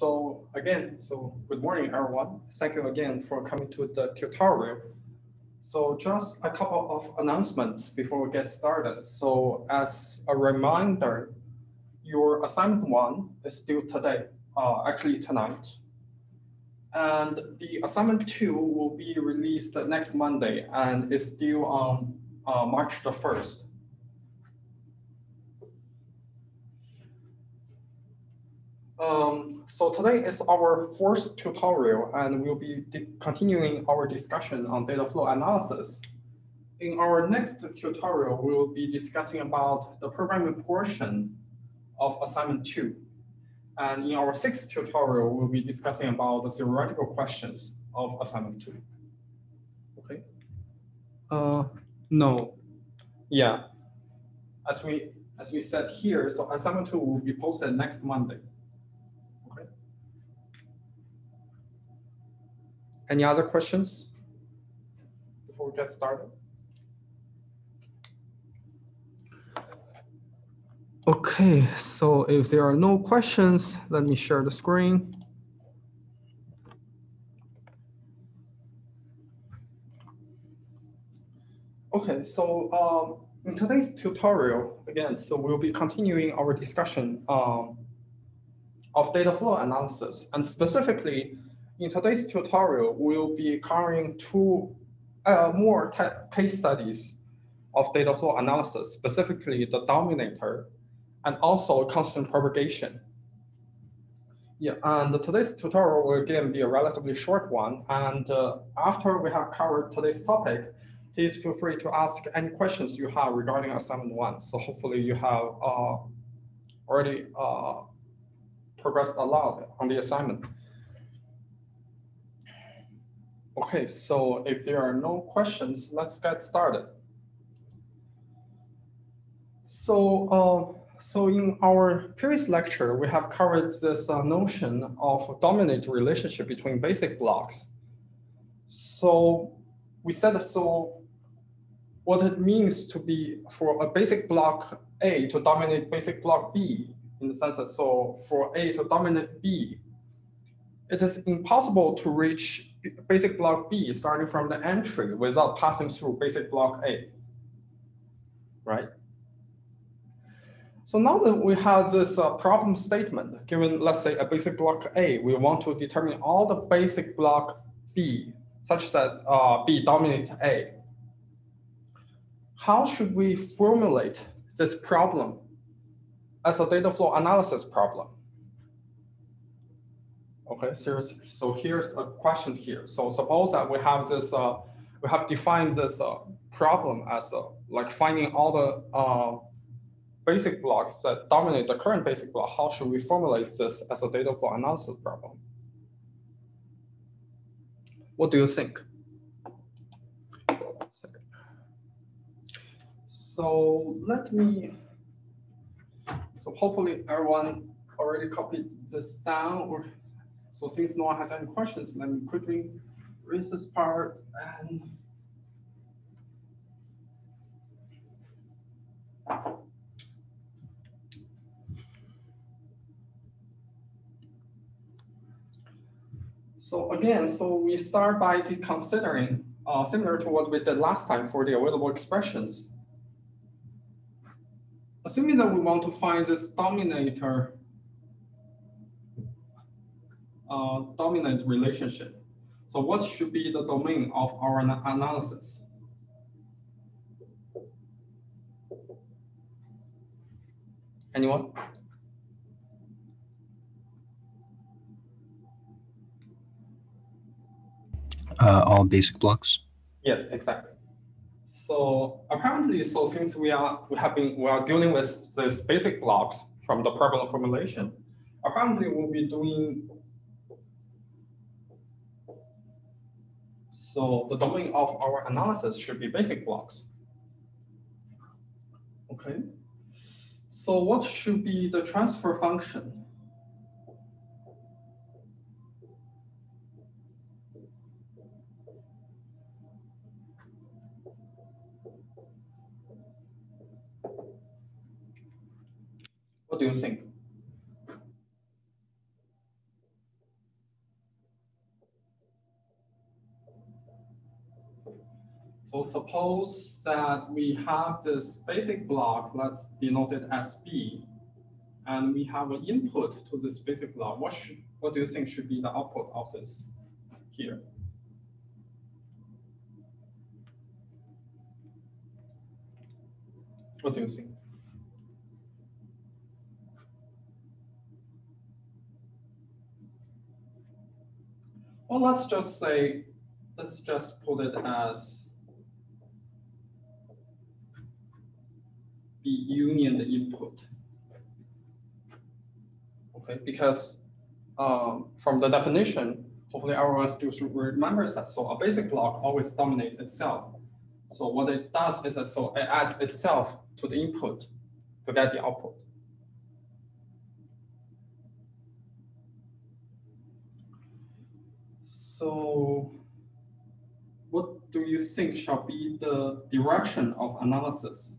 Good morning, everyone. Thank you again for coming to the tutorial. So just a couple of announcements before we get started. So as a reminder, your assignment 1 is due today, actually tonight. And the assignment 2 will be released next Monday and is due on March the 1st. So today is our 4th tutorial, and we'll be continuing our discussion on data flow analysis. In our next tutorial, we will be discussing about the programming portion of assignment 2. And in our 6th tutorial, we'll be discussing about the theoretical questions of assignment 2. Okay. No. Yeah. As we said here, so assignment 2 will be posted next Monday. Any other questions before we get started? Okay, so if there are no questions, let me share the screen. Okay, so in today's tutorial, again, so we'll be continuing our discussion of data flow analysis, and specifically, in today's tutorial, we'll be covering two more case studies of data flow analysis, specifically the dominator and also constant propagation. Yeah, and today's tutorial will again be a relatively short one. And after we have covered today's topic, please feel free to ask any questions you have regarding assignment 1. So hopefully you have already progressed a lot on the assignment. Okay, so if there are no questions, let's get started. So in our previous lecture, we have covered this notion of dominant relationship between basic blocks. So we said, so what it means to be for a basic block A to dominate basic block B, in the sense that so for A to dominate B, it is impossible to reach basic block B starting from the entry without passing through basic block A, right? So now that we have this problem statement, given, let's say, a basic block A, we want to determine all the basic block B such that B dominates A. How should we formulate this problem as a data flow analysis problem? Okay, seriously. So here's a question here. So suppose that we have this, we have defined this problem as like finding all the basic blocks that dominate the current basic block. How should we formulate this as a data flow analysis problem? What do you think? So so hopefully everyone already copied this down, or so since no one has any questions, let me quickly erase this part and so again, so we start by considering similar to what we did last time for the available expressions. Assuming that we want to find this dominator dominant relationship. So what should be the domain of our analysis? Anyone? All basic blocks. Yes, exactly. So apparently, so since we are dealing with these basic blocks from the problem formulation, apparently we'll be doing. So the domain of our analysis should be basic blocks. Okay. So what should be the transfer function? What do you think? So suppose that we have this basic block, let's denote it as B, and we have an input to this basic block. What do you think should be the output of this here? What do you think? Well, let's just put it as B union the input. Okay, because from the definition, hopefully everyone still remembers that. So a basic block always dominates itself. So what it does is that so it adds itself to the input to get the output. So what do you think shall be the direction of analysis?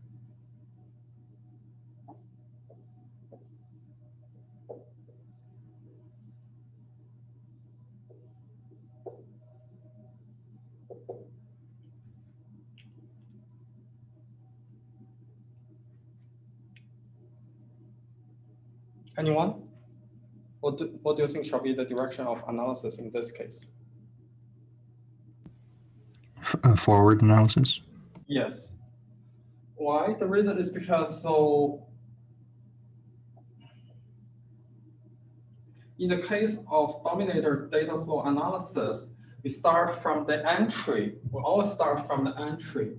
Anyone? What do you think shall be the direction of analysis in this case? Forward analysis? Yes. Why? The reason is because so in the case of dominator data flow analysis, we start from the entry. We always start from the entry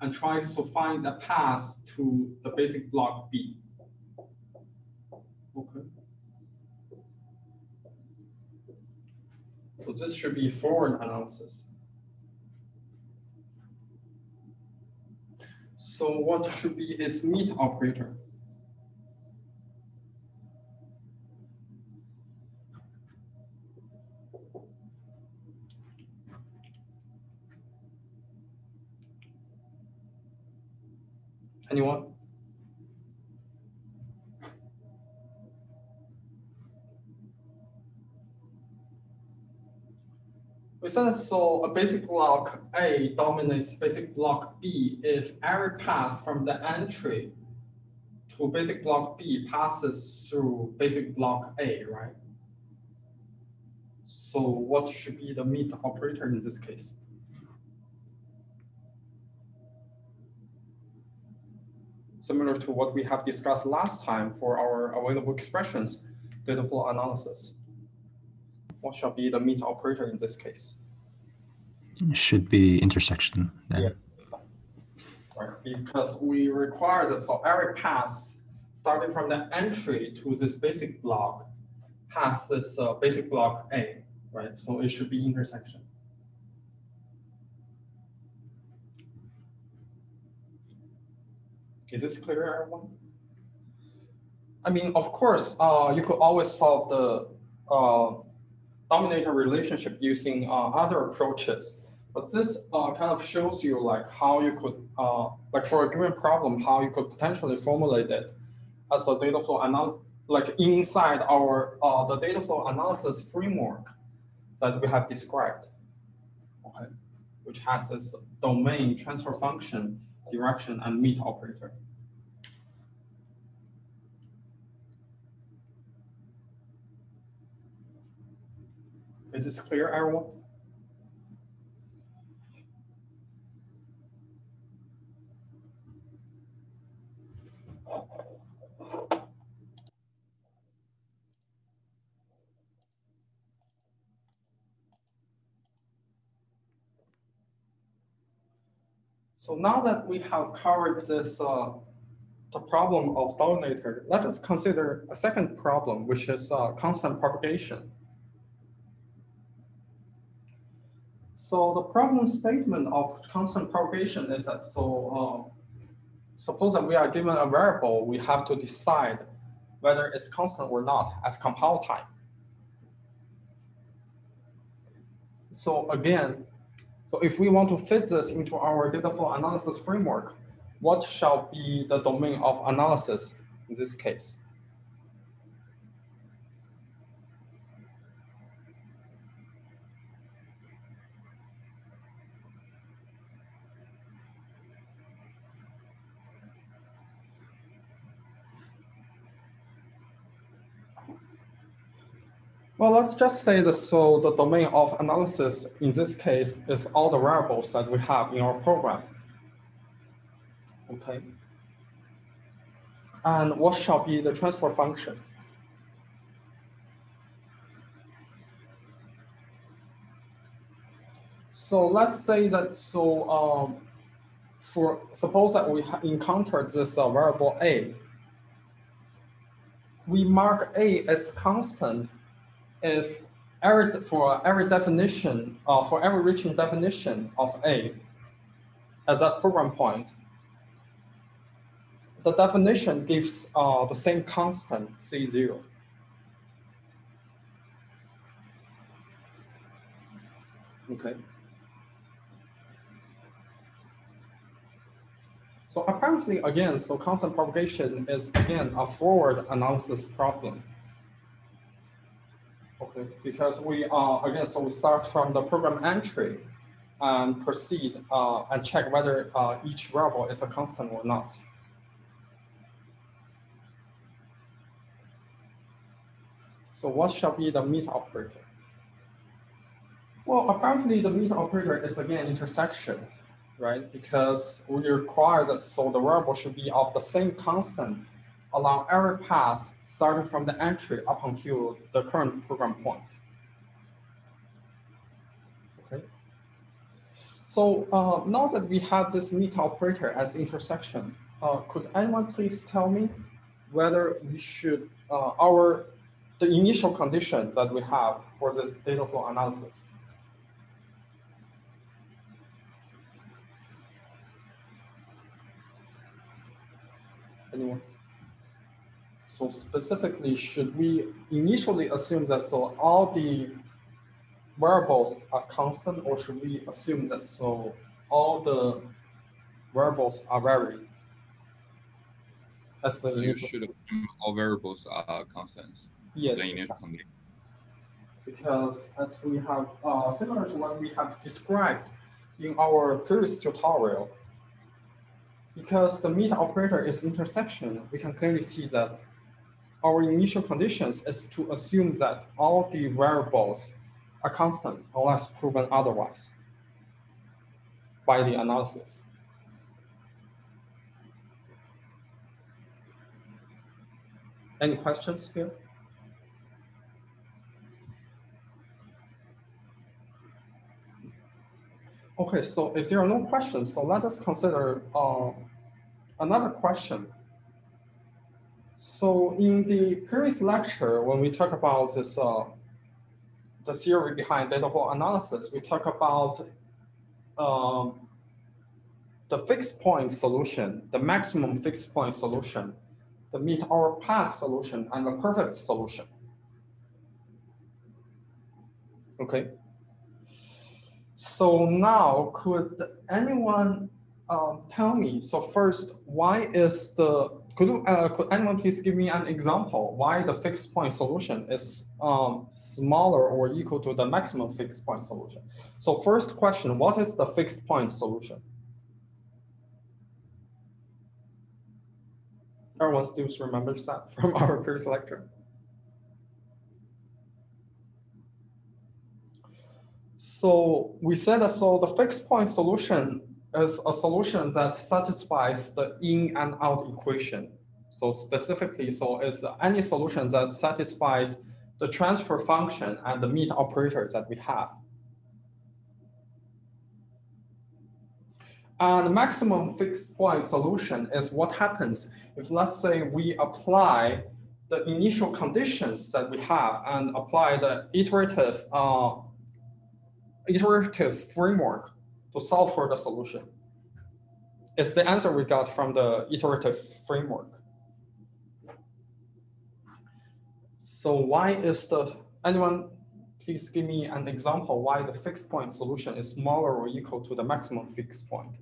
and try to find a path to the basic block B. Okay. So this should be forward analysis. So what should be its meet operator? Anyone? We said so a basic block A dominates basic block B if every path from the entry to basic block B passes through basic block A, right? So what should be the meet operator in this case? Similar to what we have discussed last time for our available expressions, data flow analysis. What shall be the meet operator in this case? Should be intersection then. Yeah. Right, because we require that so every path starting from the entry to this basic block has this basic block A, right? So it should be intersection. Is this clear, everyone? I mean, of course, you could always solve the dominator relationship using other approaches, but this kind of shows you like how you could, like for a given problem, how you could potentially formulate it as a data flow like inside our the data flow analysis framework that we have described, okay, which has this domain, transfer function, direction, and meet operator. Is this clear, everyone? So now that we have covered this, the problem of dominator, let us consider a second problem, which is constant propagation. So the problem statement of constant propagation is that so suppose that we are given a variable, we have to decide whether it's constant or not at compile time. So again, so if we want to fit this into our data flow analysis framework, what shall be the domain of analysis in this case? Well, let's just say that so the domain of analysis in this case is all the variables that we have in our program. Okay. And what shall be the transfer function? So let's say that for suppose that we encountered this variable a, we mark a as constant if for every definition for every reaching definition of a at that program point, the definition gives the same constant c0. Okay. So apparently, again, so constant propagation is again a forward analysis problem. Okay, because we again, so we start from the program entry and proceed and check whether each variable is a constant or not. So what shall be the meet operator? Well, apparently the meet operator is again intersection, right? Because we require that so the variable should be of the same constant along every path starting from the entry up until the current program point. Okay. So now that we have this meet operator as intersection, could anyone please tell me whether we should the initial condition that we have for this data flow analysis? Anyone? So specifically, should we initially assume that so all the variables are constant, or should we assume that so all the variables are varied? As the So you should assume all variables are constants. Yes. The initial condition. Because as we have similar to what we have described in our previous tutorial, because the meet operator is intersection, we can clearly see that our initial conditions is to assume that all the variables are constant unless proven otherwise by the analysis. Any questions here? Okay, so if there are no questions, so let us consider another question. So in the previous lecture, when we talk about this, the theory behind data flow analysis, we talk about the fixed point solution, the maximum fixed point solution, the meet our path solution, and the perfect solution. Okay. So now, could anyone tell me? So first, why is could anyone please give me an example why the fixed point solution is smaller or equal to the maximum fixed point solution? So first question, what is the fixed point solution? Everyone still remembers that from our previous lecture. So we said that so the fixed point solution is a solution that satisfies the in and out equation. So specifically, so it's any solution that satisfies the transfer function and the meet operators that we have. And the maximum fixed point solution is what happens if, let's say, we apply the initial conditions that we have and apply the iterative framework to solve for the solution. It's the answer we got from the iterative framework. So why is anyone please give me an example why the fixed point solution is smaller or equal to the maximum fixed point?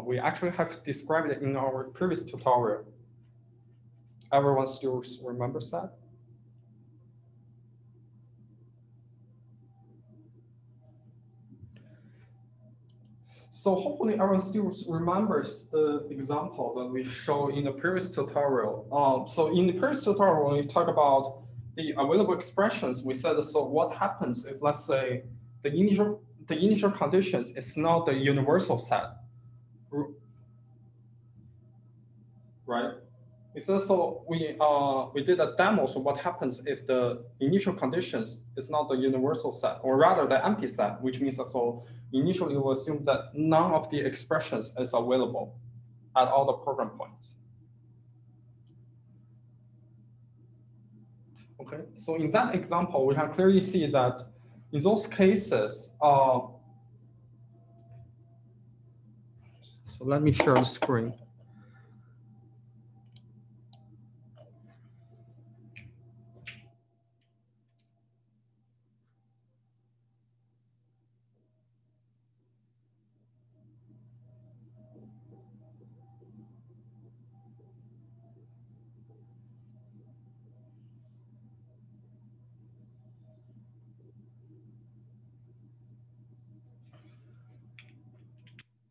We actually have described it in our previous tutorial. Everyone still remembers that? So So hopefully everyone still remembers the example that we showed in the previous tutorial. So in the previous tutorial, when we talk about the available expressions, we said, so what happens if, let's say, the initial conditions is not the universal set, right? We said, so we did a demo. So what happens if the initial conditions is not the universal set, or rather the empty set, which means that so initially we'll assume that none of the expressions is available at all the program points. Okay, so in that example, we can clearly see that in those cases, so let me share the screen.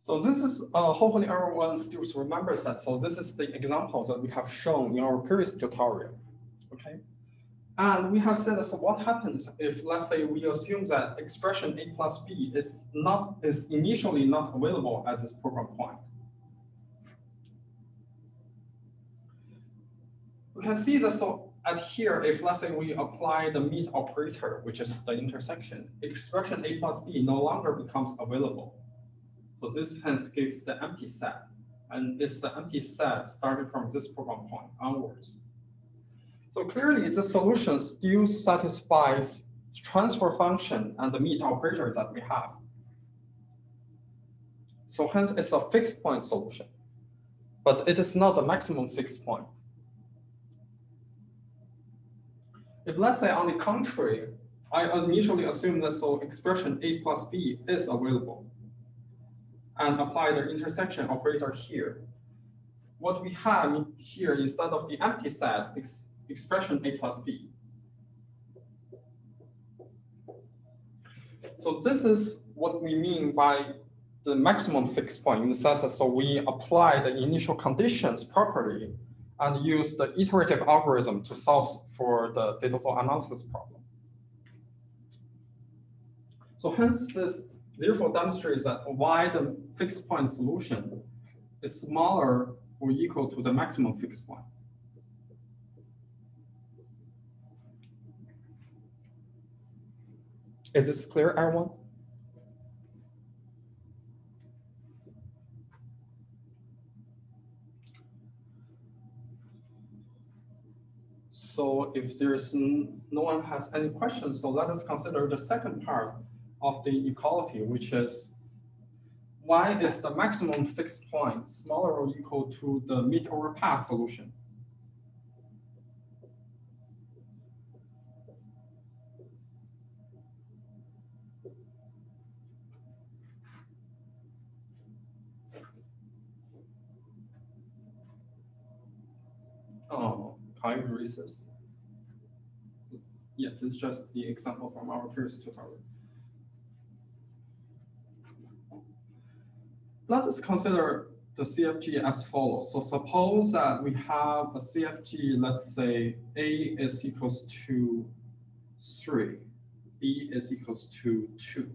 So this is, hopefully everyone still remembers that. So this is the example that we have shown in our previous tutorial, okay? And we have said, so what happens if, let's say, we assume that expression a plus b is initially not available as this program point? We can see that, so at here, if let's say we apply the meet operator, which is the intersection, expression a plus b no longer becomes available. So this hence gives the empty set, and it's the empty set starting from this program point onwards. So clearly, the solution still satisfies transfer function and the meet operator that we have. So hence, it's a fixed point solution, but it is not the maximum fixed point. If let's say on the contrary, I initially assume that so expression a plus b is available, and apply the intersection operator here. What we have here, instead of the empty set, expression a plus b. So this is what we mean by the maximum fixed point, in the sense that so we apply the initial conditions properly and use the iterative algorithm to solve for the data flow analysis problem. So hence this therefore demonstrates that why the fixed point solution is smaller or equal to the maximum fixed point. Is this clear, everyone? So if there's no one has any questions, so let us consider the second part of the equality, which is why is the maximum fixed point smaller or equal to the meet over pass solution? Oh, can you erase this? Yeah, this is just the example from our previous tutorial. Let us consider the CFG as follows. So suppose that we have a CFG, let's say A is equals to 3, B is equals to 2.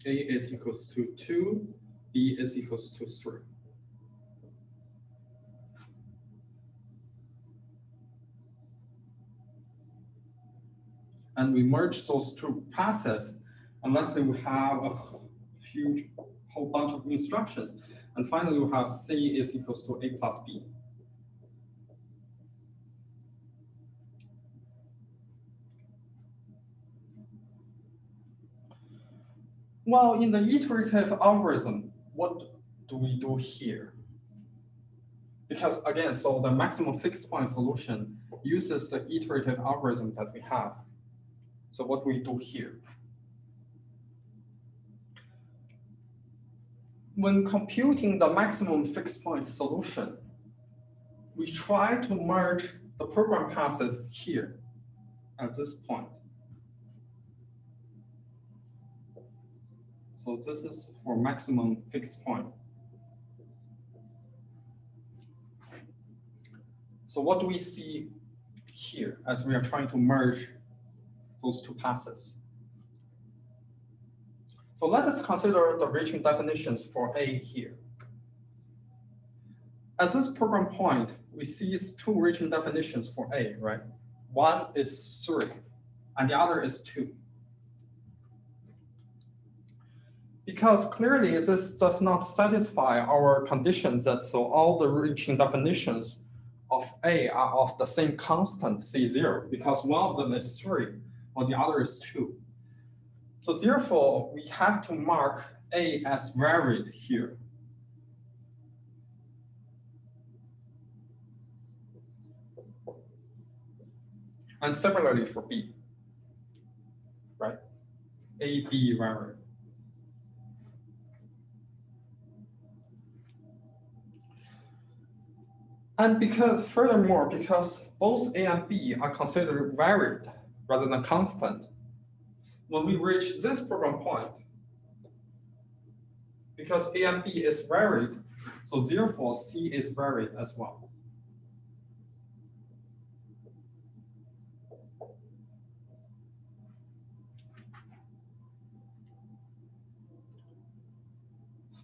A is equals to 2, B is equals to 3. And we merge those two passes, and let's say we have a huge whole bunch of instructions. And finally, we have C is equals to A plus B. Well, in the iterative algorithm, what do we do here? Because again, so the maximum fixed point solution uses the iterative algorithm that we have. So what we do here? When computing the maximum fixed point solution, we try to merge the program passes here at this point. So this is for maximum fixed point. So what do we see here as we are trying to merge those two passes? So let us consider the reaching definitions for A here. At this program point, we see two reaching definitions for A, right? One is 3, and the other is 2. Because clearly this does not satisfy our conditions that so all the reaching definitions of A are of the same constant C0, because one of them is 3, while the other is 2. So therefore, we have to mark A as varied here. And similarly for B, right? A, B varied. And furthermore, because both A and B are considered varied rather than constant, when we reach this program point, because A and B is varied, so therefore C is varied as well.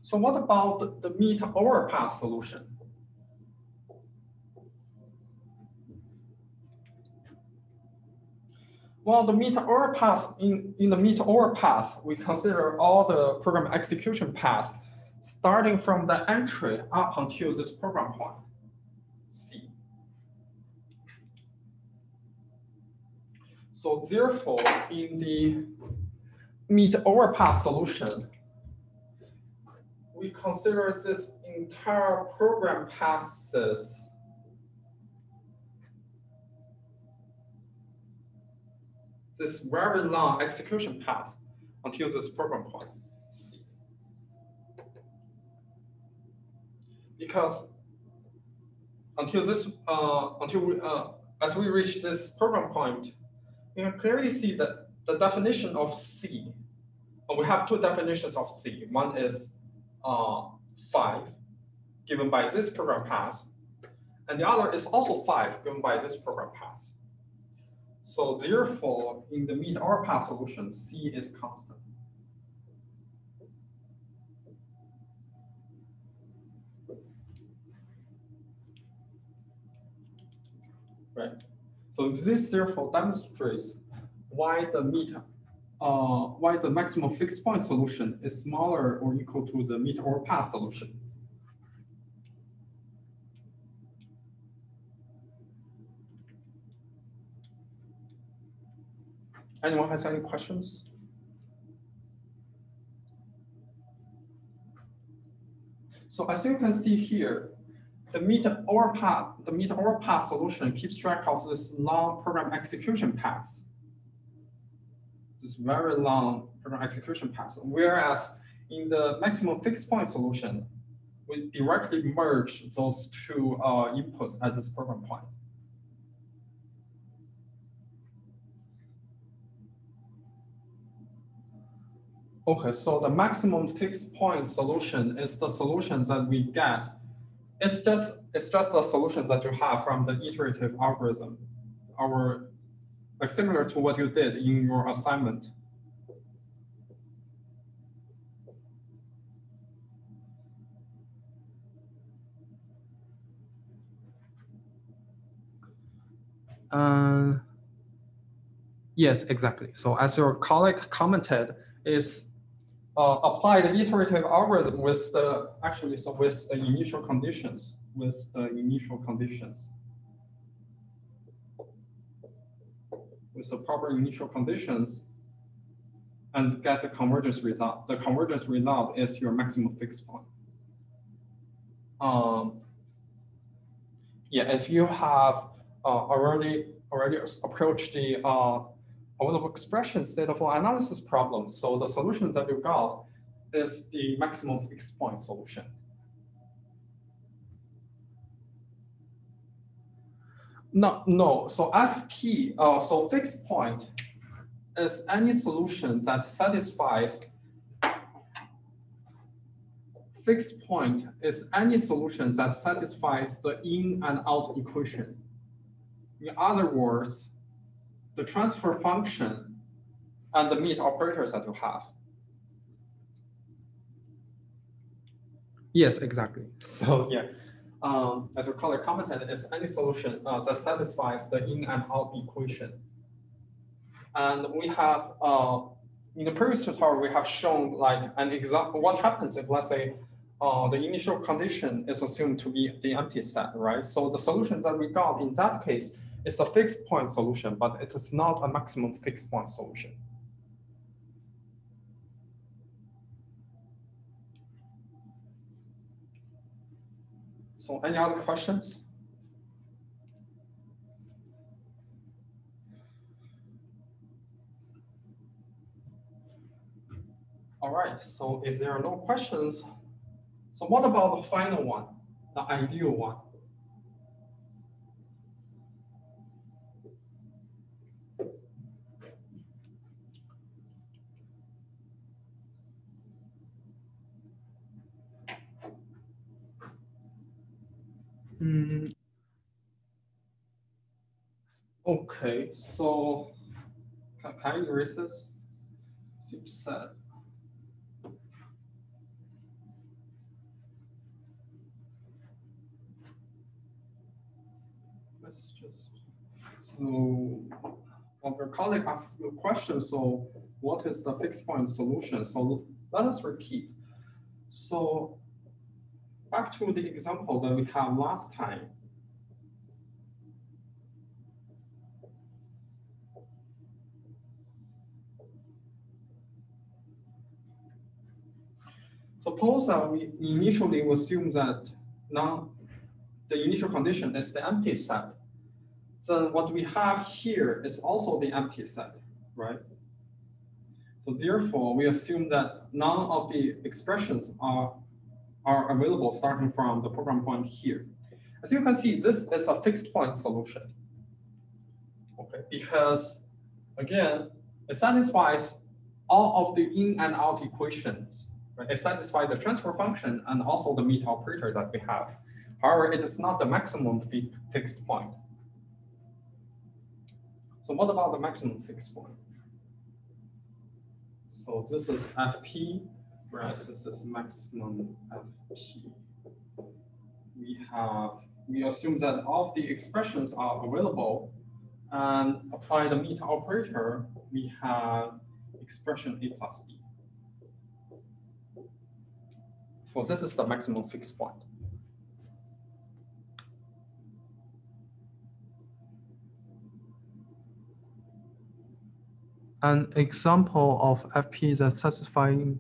So what about the meet overpass solution? Well, the meet overpass in the meet overpass, we consider all the program execution paths starting from the entry up until this program point, C. So therefore, in the meet overpass solution, we consider this entire program passes this very long execution path until this program point, C. Because until this, as we reach this program point, you can clearly see that the definition of C, we have two definitions of C. One is 5, given by this program path, and the other is also 5, given by this program path. So therefore, in the meet overpass solution, C is constant. Right. So this therefore demonstrates why the maximum fixed point solution is smaller or equal to the meet overpass solution. Anyone has any questions? So as you can see here, the meet overpass solution keeps track of this long program execution path, this very long program execution path. Whereas in the maximum fixed point solution, we directly merge those two inputs at this program point. Okay, so the maximum fixed point solution is the solution that we get. It's just the solutions that you have from the iterative algorithm, like similar to what you did in your assignment. Yes, exactly. So as your colleague commented, is apply the iterative algorithm with the initial conditions, with the proper initial conditions, and get the convergence result. The convergence result is your maximum fixed point. Yeah, if you have already approached the available expressions Dataflow analysis problem, so the solution that you got is the maximum fixed point solution. No. So FP, so fixed point is any solution that satisfies fixed point is any solution that satisfies the in and out equation. In other words, the transfer function and the meet operators that you have. Yes, exactly. So yeah, as your colleague commented, is any solution that satisfies the in and out equation. And we have, in the previous tutorial, we have shown like an example, what happens if, let's say, the initial condition is assumed to be the empty set, right? So the solution that we got in that case is the fixed point solution, but it is not a maximum fixed point solution. So any other questions? All right, so if there are no questions, so what about the final one, the ideal one? Okay, so can I erase this? Seems sad. Let's just, so our colleague asked the question, so what is the fixed point solution? So let us repeat. So back to the example that we had last time. Suppose that we initially assume that now the initial condition is the empty set. Then what we have here is also the empty set, right? So therefore, we assume that none of the expressions are available starting from the program point here. As you can see, this is a fixed point solution. Okay, because again, it satisfies all of the in and out equations. Right? It satisfies the transfer function and also the meet operator that we have. However, it is not the maximum fixed point. So what about the maximum fixed point? So this is FP, whereas this is maximum FP. We assume that all of the expressions are available, and apply the meet operator, we have expression A plus B. So this is the maximum fixed point. An example of FP that's satisfying.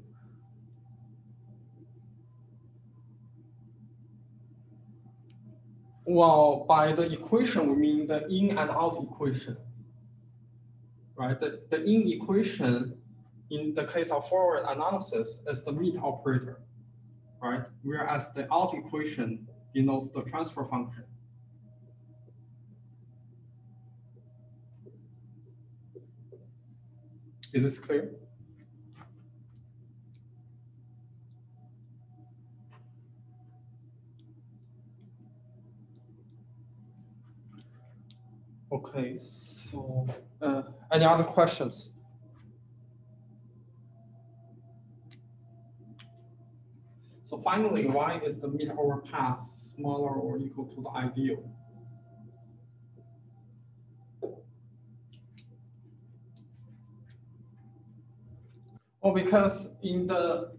Well, by the equation, we mean the in and out equation, right? The in equation, in the case of forward analysis, is the meet operator, right? Whereas the out equation denotes the transfer function. Is this clear? Okay, so any other questions? So finally, why is the meet over path smaller or equal to the ideal? Well, because in the,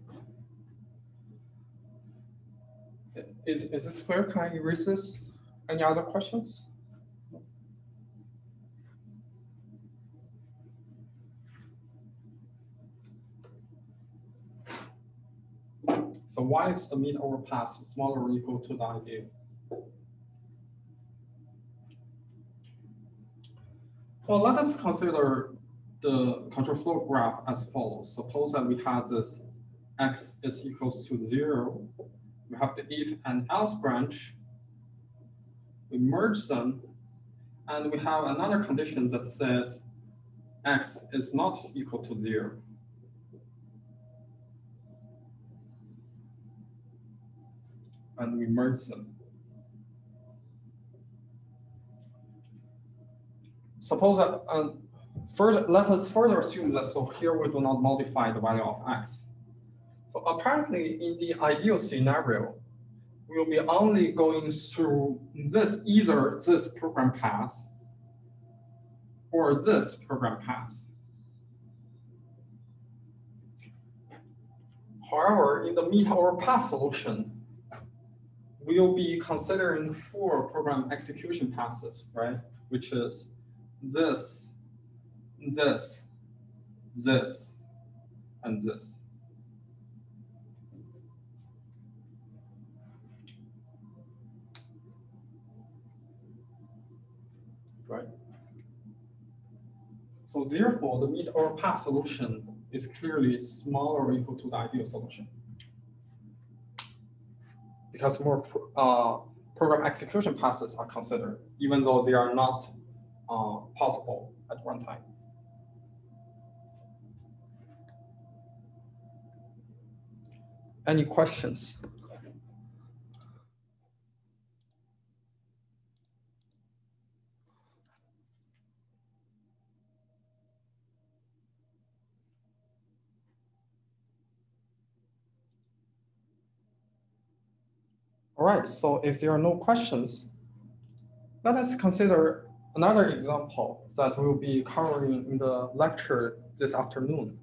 is this clear? Can I erase this? Any other questions? So why is the meet over path smaller or equal to the ideal? Well, let us consider the control flow graph as follows. Suppose that we have this x is equals to 0. We have the if and else branch. We merge them, and we have another condition that says x is not equal to 0. and we merge them. Suppose that let us further assume that, so here we do not modify the value of x. So apparently in the ideal scenario, we'll be only going through either this program path or this program path. However, in the meet or pass solution, we'll be considering 4 program execution passes, right? Which is this, this, and this. Right? So therefore, the meet or pass solution is clearly smaller or equal to the ideal solution, because more program execution passes are considered, even though they are not possible at runtime. Any questions? All right, so if there are no questions, let us consider another example that we'll be covering in the lecture this afternoon.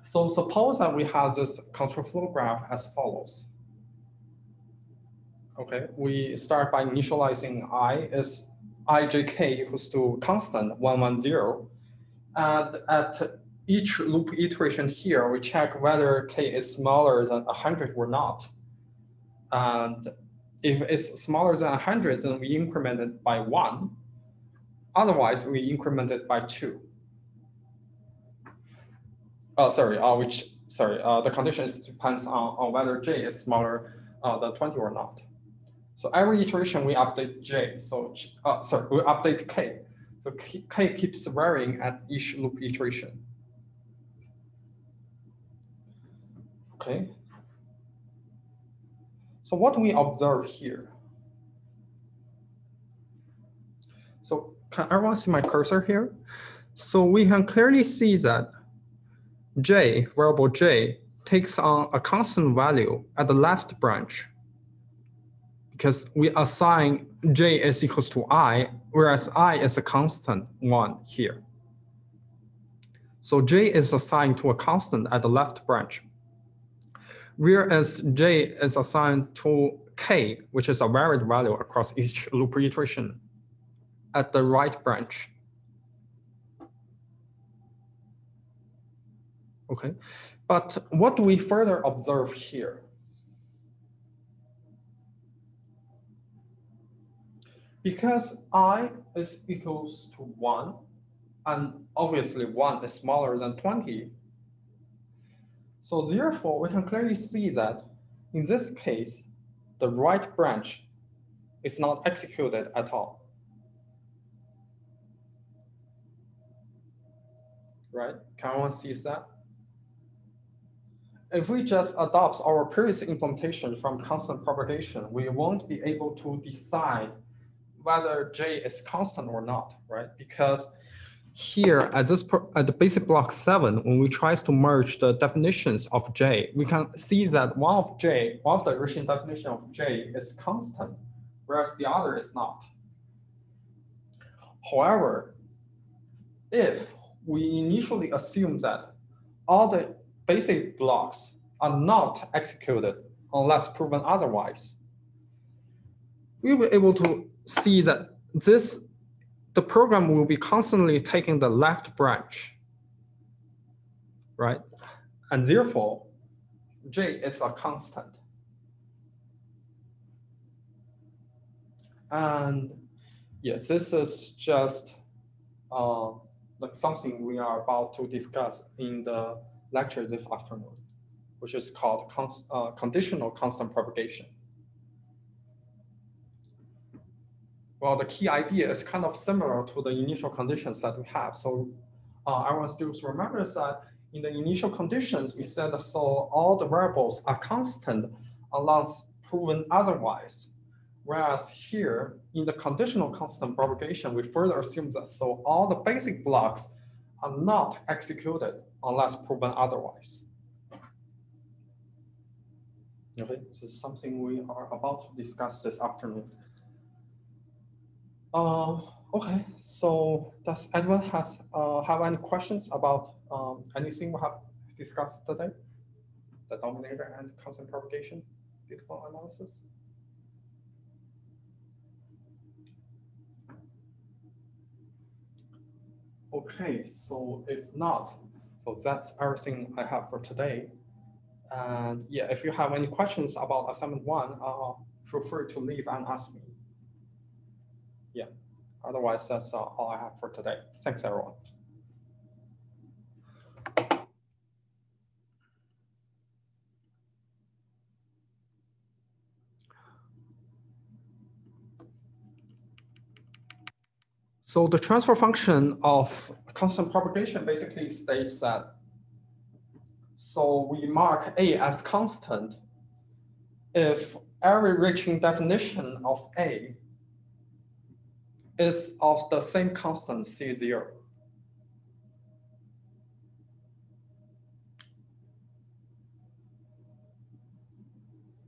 So suppose that we have this control flow graph as follows. Okay, we start by initializing ijk equals to constant 110, and at each loop iteration here, we check whether k is smaller than 100 or not. And if it's smaller than 100, then we increment it by 1. Otherwise, we increment it by 2. The condition depends on whether j is smaller than 20 or not. So every iteration we update j. So we update k. So k keeps varying at each loop iteration. Okay. So what do we observe here? So can everyone see my cursor here? So we can clearly see that j, variable j, takes on a constant value at the left branch, because we assign j is equals to I, whereas I is a constant 1 here. So j is assigned to a constant at the left branch, whereas j is assigned to k, which is a varied value across each loop iteration, at the right branch. Okay, but what do we further observe here? Because I is equals to 1, and obviously 1 is smaller than 20, so therefore we can clearly see that in this case, the right branch is not executed at all. Right? Can anyone see that? If we just adopt our previous implementation from constant propagation, we won't be able to decide whether j is constant or not, right? Because here at the basic block 7, when we try to merge the definitions of j, we can see that one of the original definition of j is constant, whereas the other is not. However, if we initially assume that all the basic blocks are not executed unless proven otherwise, we'll be able to see that the program will be constantly taking the left branch, right? And therefore, j is a constant. And yeah, this is just like something we are about to discuss in the lecture this afternoon, which is called conditional constant propagation. Well, the key idea is kind of similar to the initial conditions that we have. So everyone still remembers that in the initial conditions, we said so all the variables are constant unless proven otherwise. Whereas here, in the conditional constant propagation, we further assume that so all the basic blocks are not executed unless proven otherwise. Okay, this is something we are about to discuss this afternoon. Okay, so does anyone have any questions about anything we have discussed today? The dominator and constant propagation, beautiful analysis. Okay, so if not, so that's everything I have for today. And yeah, if you have any questions about assignment 1, feel free to leave and ask me. Yeah, otherwise that's all I have for today. Thanks, everyone. So the transfer function of constant propagation basically states that, so we mark A as constant if every reaching definition of A is of the same constant C0.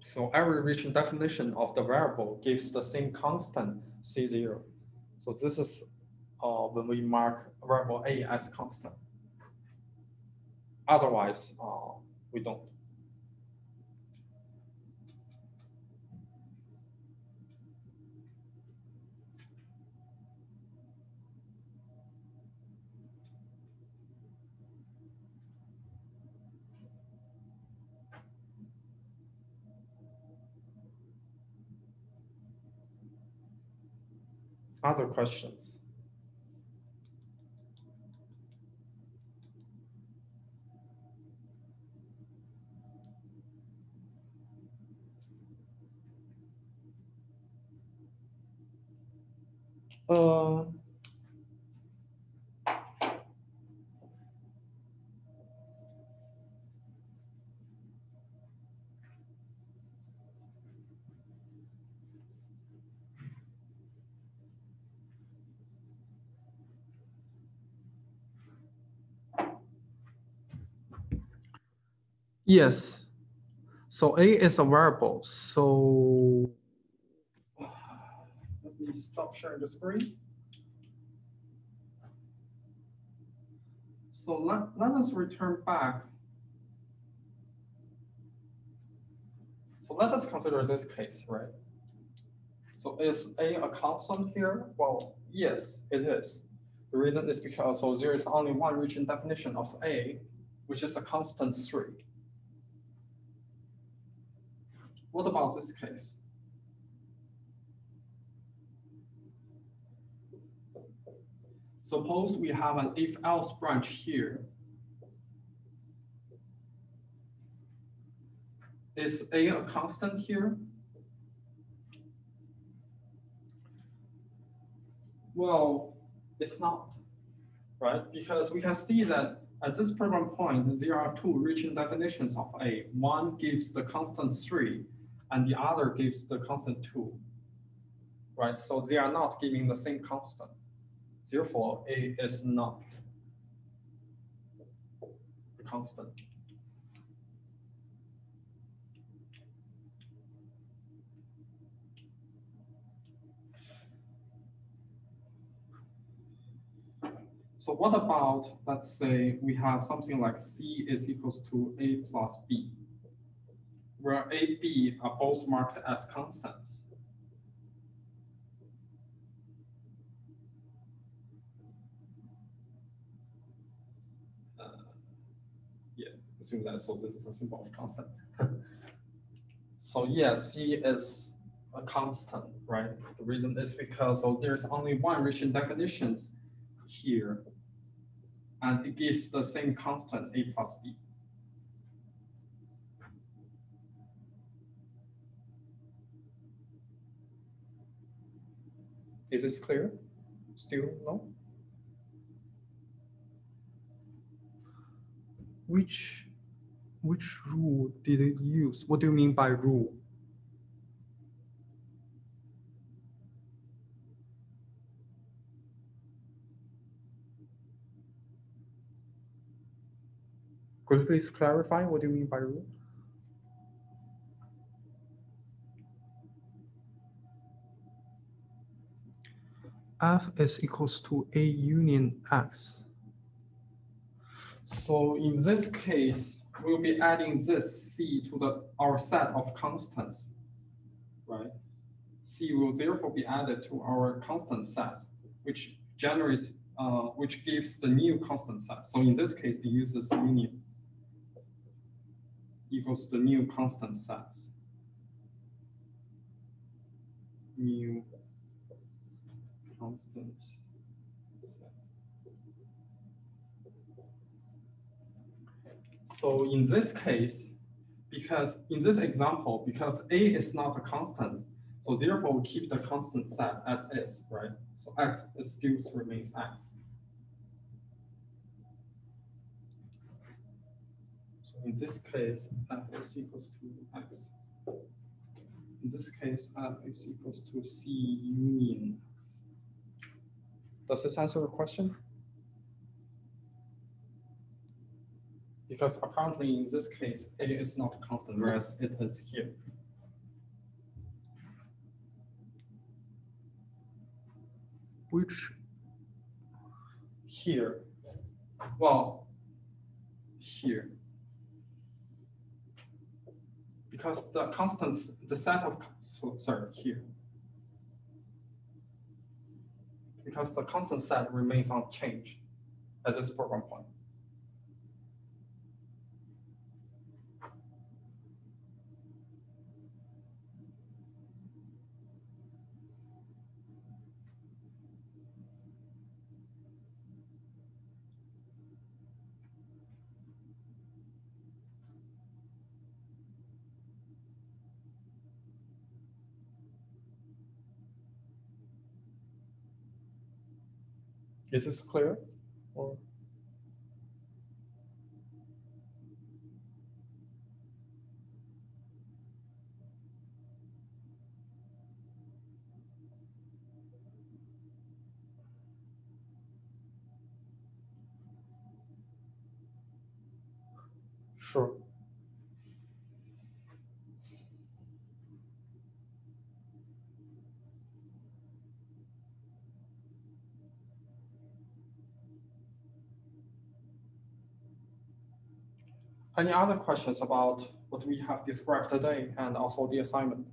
So every reaching definition of the variable gives the same constant C0. So this is when we mark variable A as constant. Otherwise, we don't. Other questions? Yes. So A is a variable. So let me stop sharing the screen. So let us return back. So let us consider this case, right? So is A a constant here? Well, yes, it is. The reason is because so there is only one reaching definition of A, which is a constant 3. What about this case? Suppose we have an if-else branch here. Is A a constant here? Well, it's not, right? Because we can see that at this program point, there are two reaching definitions of A. One gives the constant 3, and the other gives the constant 2, right? So they are not giving the same constant. Therefore, A is not a constant. So what about, let's say we have something like C is equals to A plus B, where A, B are both marked as constants. Yeah, assume that, so this is a symbol of constant. So yeah, C is a constant, right? The reason is because so there's only one reaching definitions here, and it gives the same constant A plus B. Is this clear? Still no? which rule did it use? What do you mean by rule? Could you please clarify what do you mean by rule? F is equals to A union X. So in this case, we'll be adding this C to our set of constants, right? C will therefore be added to our constant sets, which generates, which gives the new constant set. So in this case, it uses union equals the new constant sets. New constant set. So in this case, because in this example, because A is not a constant, so therefore we keep the constant set as is, right? So X still remains X. So in this case, F is equals to X. In this case, F is equals to C union X. Does this answer the question? Because apparently in this case, A is not constant, whereas it is here. Which here, well, here. Because the constants, the set of, sorry, here. Because the constant set remains unchanged at this program point. Is this clear? Or? Sure. Any other questions about what we have described today and also the assignment?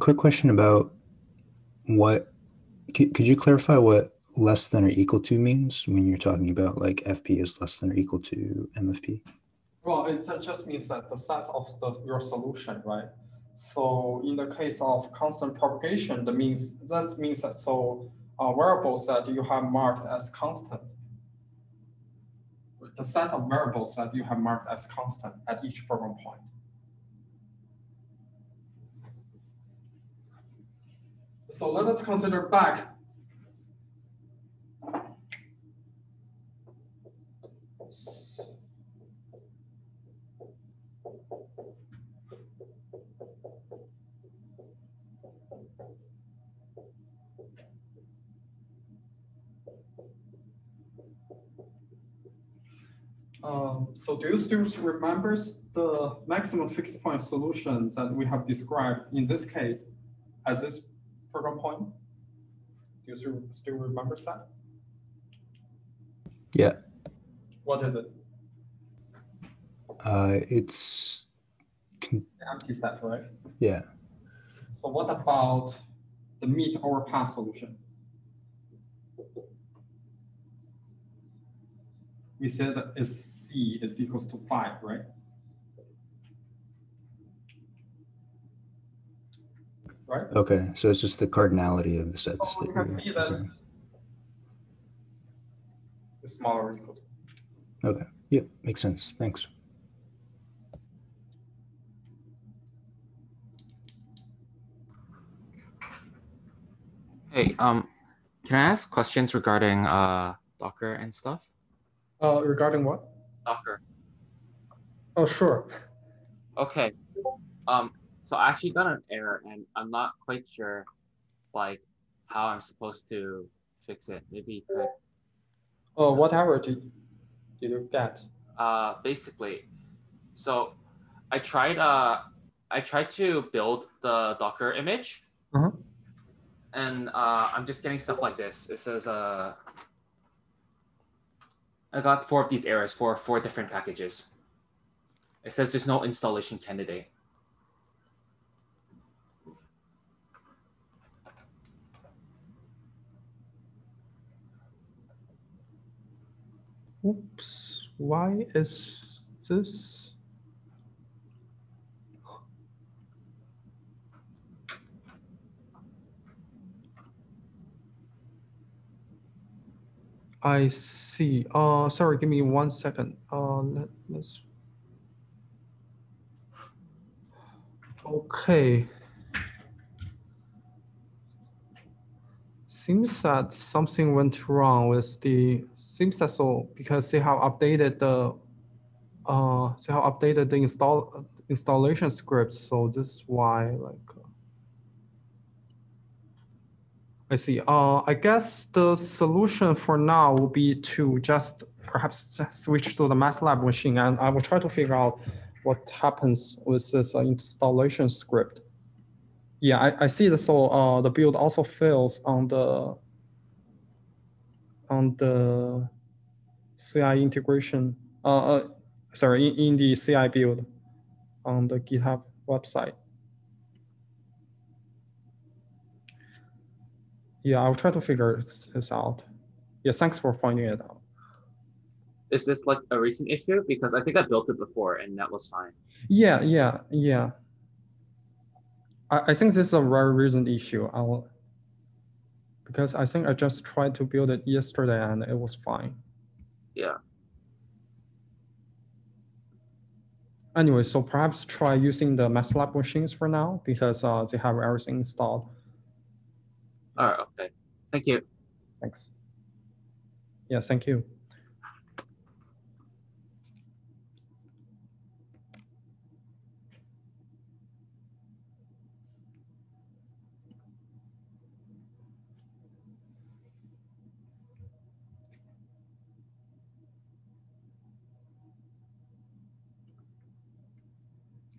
Quick question about what, could you clarify what less than or equal to means when you're talking about like FP is less than or equal to MFP? Well, it just means that the size of your solution, right? So in the case of constant propagation, that means that variables that you have marked as constant, the set of variables that you have marked as constant at each program point. So let us consider back. So do you still remember the maximum fixed point solutions that we have described in this case at this program point? Do you still remember that? Yeah. What is it? It's the empty set, right? Yeah. So what about the meet or pass solution? We said that C is equals to 5, right? Right? Okay, so it's just the cardinality of the sets. So we can see that is smaller or equal to. Okay. Yep, makes sense. Thanks. Hey, can I ask questions regarding Docker and stuff? Regarding what? Docker. Oh, sure. Okay. So I actually got an error, and I'm not quite sure, like, how I'm supposed to fix it. Maybe you could. What error did you get? Basically, so I tried to build the Docker image, and I'm just getting stuff like this. It says I got 4 of these errors for 4 different packages. It says there's no installation candidate. Oops, why is this? I see. Sorry, give me 1 second. Let's. Okay. Seems that something went wrong with the. Seems that so because they have updated the. Installation script. So this is why like. I see. I guess the solution for now will be to just perhaps switch to the MATLAB machine, and I will try to figure out what happens with this installation script. Yeah, I see that. So the build also fails on the CI integration. Sorry, in the CI build on the GitHub website. Yeah, I'll try to figure this out. Yeah, thanks for pointing it out. Is this like a recent issue? Because I think I built it before and that was fine. Yeah. I think this is a very recent issue. Because I think I just tried to build it yesterday and it was fine. Yeah. Anyway, so perhaps try using the MATLAB machines for now because they have everything installed. All right. Okay. Thank you. Thanks. Yeah, thank you.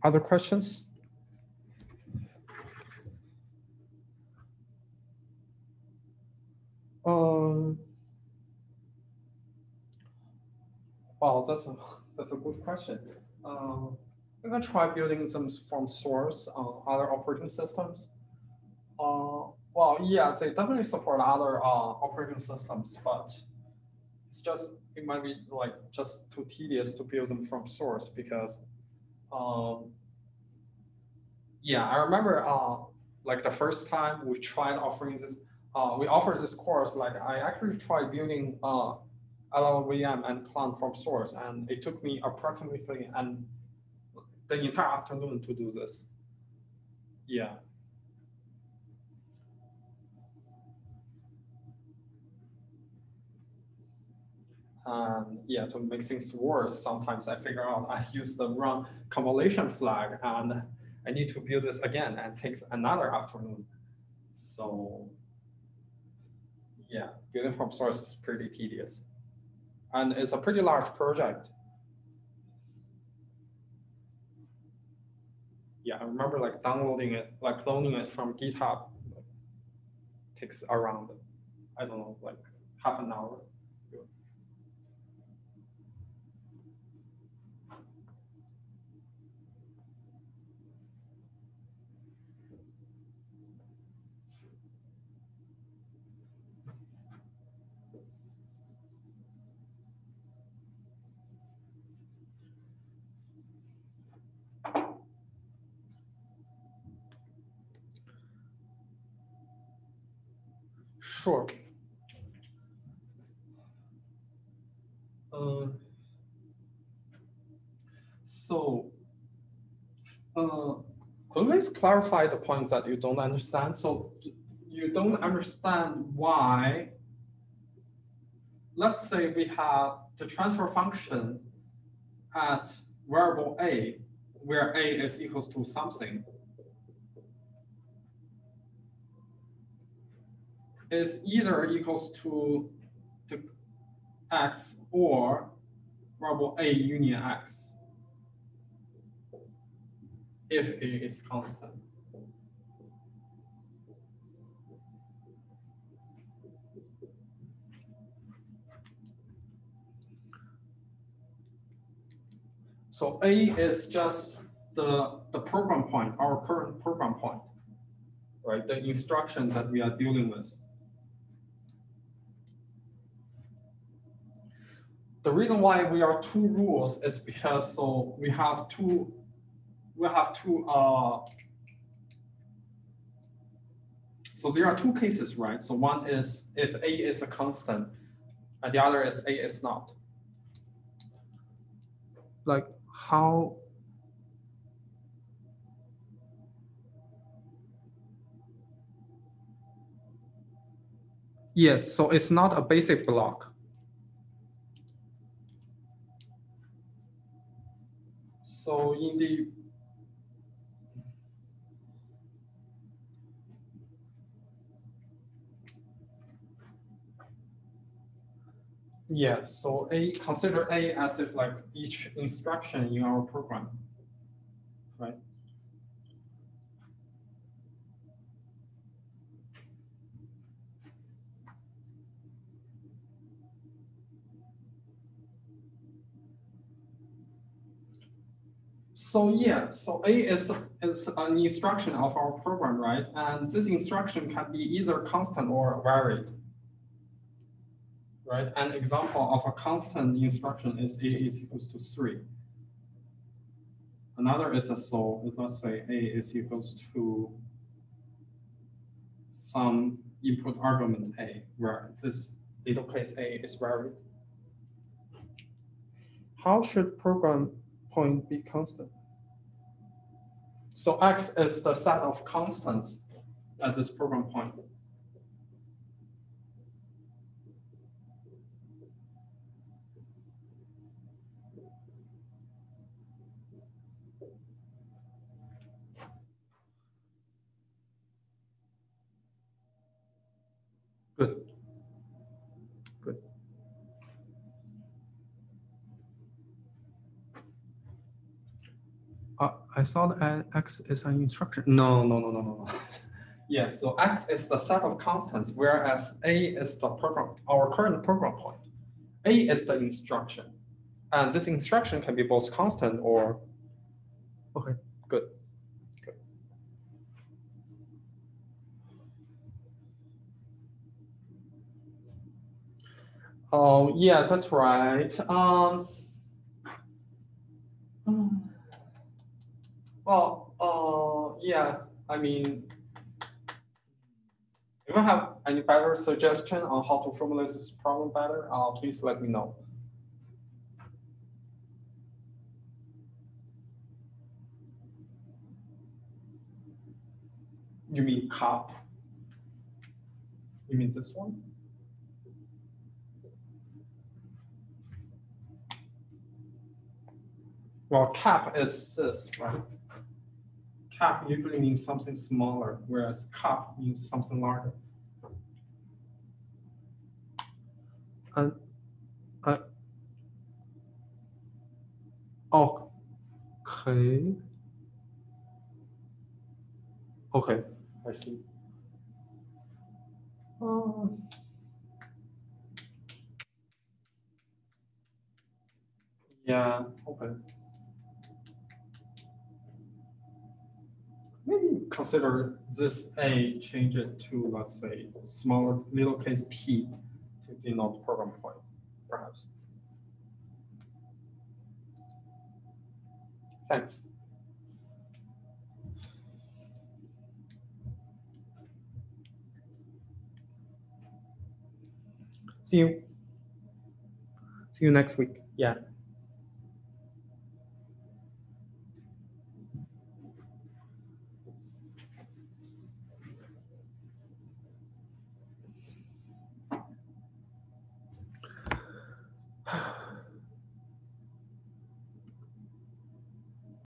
Other questions? Wow, that's a good question. We can try building them from source on other operating systems. Well, yeah, they definitely support other operating systems, but it might be like just too tedious to build them from source because, yeah, I remember like the first time we tried offering this, we offered this course, like I actually tried building LLVM and cloud from source, and it took me approximately the entire afternoon to do this. Yeah. Yeah, to make things worse, sometimes I figure out I use the wrong compilation flag and I need to build this again and it takes another afternoon. So yeah, building from source is pretty tedious. And it's a pretty large project. Yeah, I remember like downloading it, like cloning it from GitHub. Takes around, I don't know, like half an hour. Sure. Could you please clarify the points that you don't understand? So you don't understand why, let's say we have the transfer function at variable a, where a is equals to something, is either equals to x or variable a union x, if a is constant. So a is just the program point, our current program point, right? The instructions that we are dealing with. The reason why we are two rules is because so we have two so there are two cases, right? So one is if a is a constant and the other is a is not. Like how? Yes, so it's not a basic block. So in the so consider a as if like each instruction in our program, right? So so a is an instruction of our program, right? And this instruction can be either constant or varied, right? An example of a constant instruction is a is equals to 3. Another is let's say a is equals to some input argument a, where this little case a is varied. How should program point be constant? So x is the set of constants as this program point. Good. Good. I thought x is an instruction. No. Yes, so x is the set of constants, whereas a is the program, our current program point. A is the instruction. And this instruction can be both constant or, okay, good. Good. Oh, yeah, that's right. Well, yeah, I mean, if you have any better suggestion on how to formulate this problem better, please let me know. You mean cap? You mean this one? Well, cap is this, right? Cap usually means something smaller, whereas cup means something larger. And okay. Okay, I see. Yeah, okay. Maybe consider this A, change it to, let's say, smaller little case p to denote program point, perhaps. Thanks. See you. See you next week. Yeah.